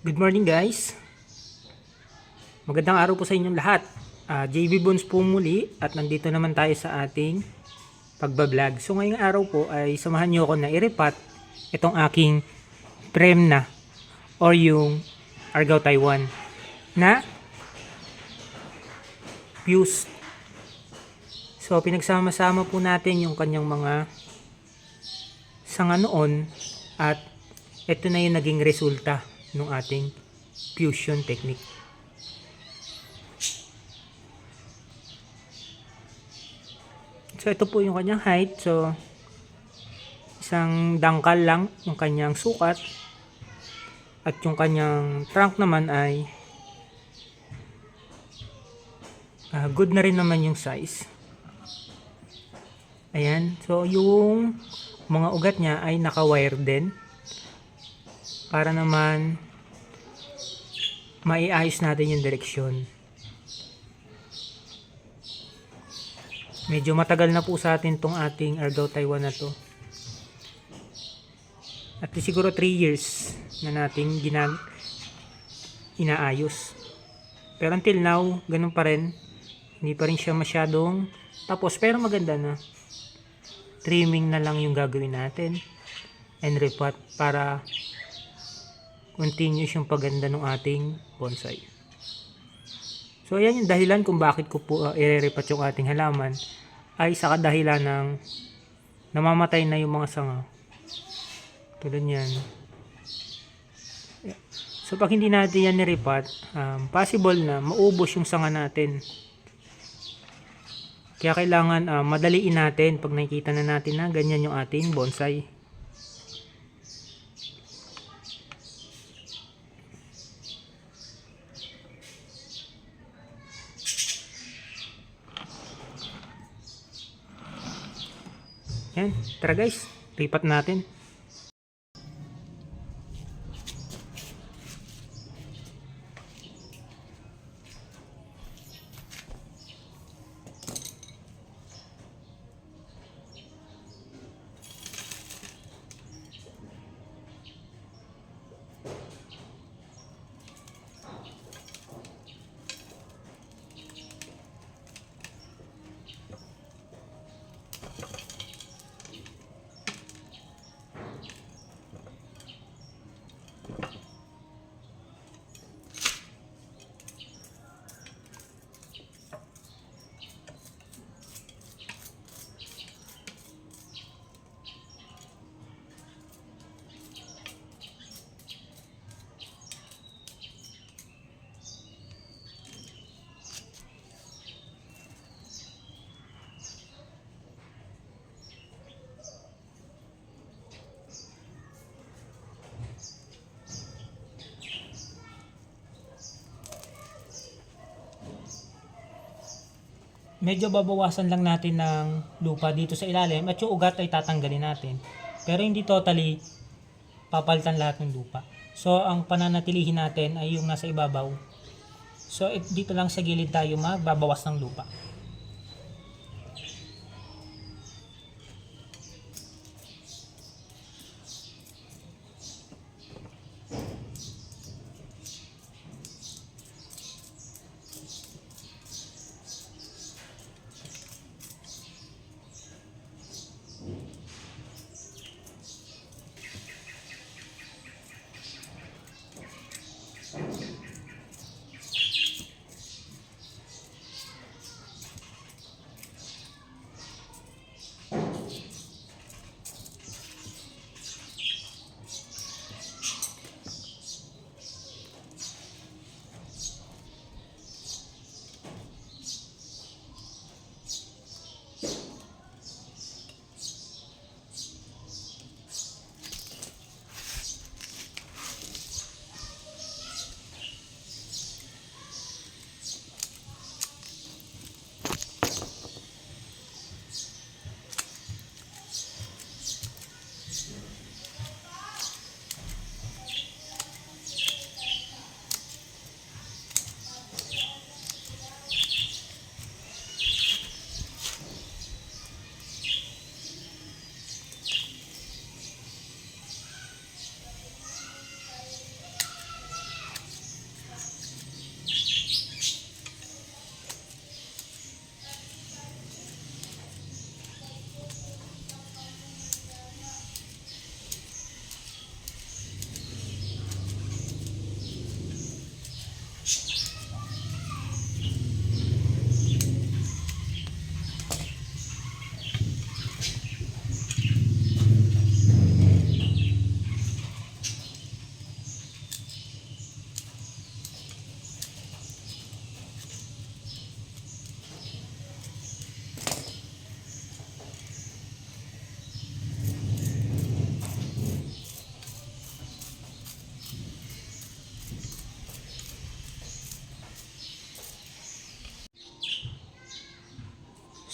Good morning guys. Magandang araw po sa inyong lahat. JB Bones po muli at nandito naman tayo sa ating pagbablog. So ngayong araw po ay samahan niyo ako na i-repat itong aking frame na or yung Argao Taiwan na fuse. So pinagsama-sama po natin yung kanyang mga sanga noon at ito na yung naging resulta ng ating fusion technique. So ito po yung kanyang height. So isang dangkal lang yung kanyang sukat. At yung kanyang trunk naman ay good na rin naman yung size. Ayan. So yung mga ugat niya ay naka-wire din. Para naman maiayos natin yung direksyon. Medyo matagal na po sa atin tong ating Argao Taiwan na to. At siguro 3 years na nating inaayos. Pero until now, ganun pa rin. Hindi pa rin siya masyadong tapos pero maganda na. Trimming na lang yung gagawin natin. And repat para continuous yung paganda ng ating bonsai. So ayan yung dahilan kung bakit ko po i-repat yung ating halaman ay sa kadahilan ng namamatay na yung mga sanga. Tulad yan. So pag hindi natin yan nirepat, possible na maubos yung sanga natin. Kaya kailangan madaliin natin pag nakikita na natin na ganyan yung ating bonsai. Yan, tara guys, ripat natin. Medyo babawasan lang natin ng lupa dito sa ilalim at yung ugat ay tatanggalin natin. Pero hindi totally papalitan lahat ng lupa. So ang pananatilihin natin ay yung nasa ibabaw. So dito lang sa gilid tayo magbabawas ng lupa.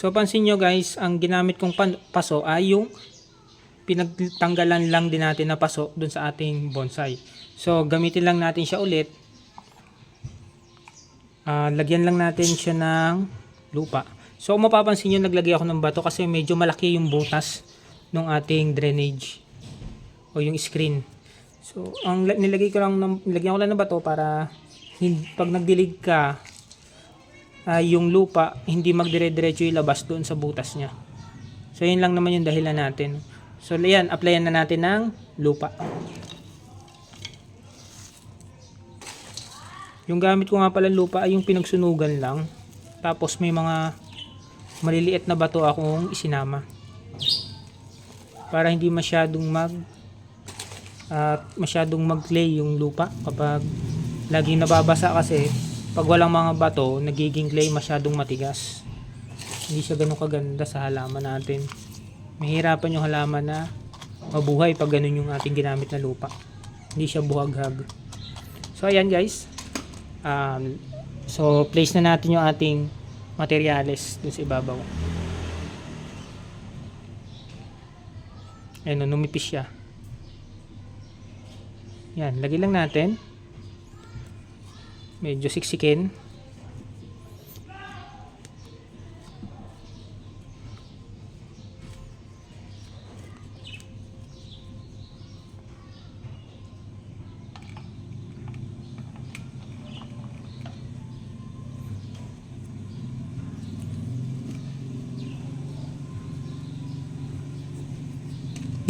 So pansin nyo guys, ang ginamit kong paso ay yung pinagtanggalan lang din natin na paso dun sa ating bonsai. So gamitin lang natin siya ulit. Lagyan lang natin siya ng lupa. So kung mapapansin nyo, naglagay ako ng bato kasi medyo malaki yung butas ng ating drainage o yung screen. So ang nilagyan ko lang ng bato para pag nagdilig ka, yung lupa hindi magdire-diretso ilabas doon sa butas niya. So yun lang naman yung dahilan natin. So yan, applyan na natin ng lupa. Yung gamit ko nga pala lupa ay yung pinagsunugan lang. Tapos may mga maliliit na bato akong isinama. Para hindi masyadong mag-clay yung lupa. Kapag laging nababasa kasi, pag walang mga bato, nagiging clay, masyadong matigas. Hindi siya ganun kaganda sa halaman natin. Mahirapan yung halaman na mabuhay pag ganun yung ating ginamit na lupa. Hindi siya buhaghag. So ayan guys. So place na natin yung ating materyales dun sa ibabaw. Ayan, numipis siya. Yan, lagay lang natin. Medyo siksikin.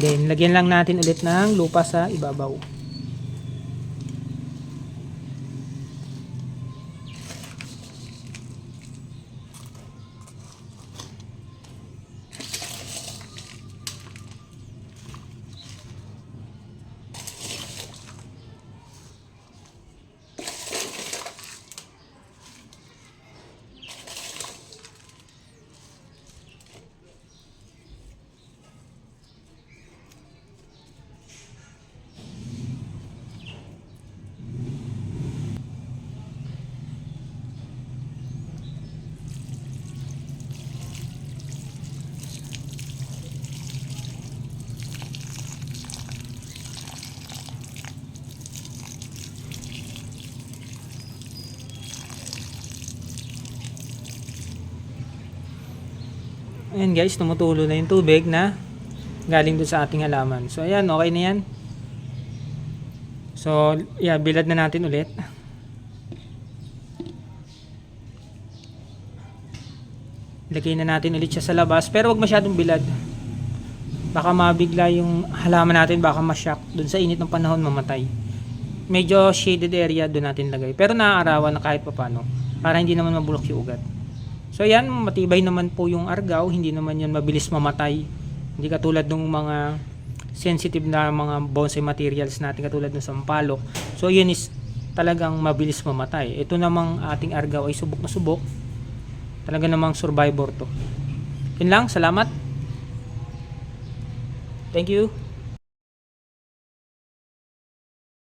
Then, lagyan lang natin ulit ng lupa sa ibabaw. Ayan guys, tumutulo na yung tubig na galing doon sa ating halaman. So ayan, okay na yan. So yeah, bilad na natin ulit. Lagay na natin ulit siya sa labas, pero wag masyadong bilad. Baka mabigla yung halaman natin, baka ma-shock doon sa init ng panahon, mamatay. Medyo shaded area doon natin lagay, pero naaarawan na kahit papano para hindi naman mabulok yung ugat. So yan, matibay naman po yung argaw, hindi naman yan mabilis mamatay. Hindi katulad ng mga sensitive na mga bonsai materials natin katulad ng sampalok. So yun is talagang mabilis mamatay. Ito namang ating argaw ay subok na subok. Talaga namang survivor to. Yun lang, salamat. Thank you.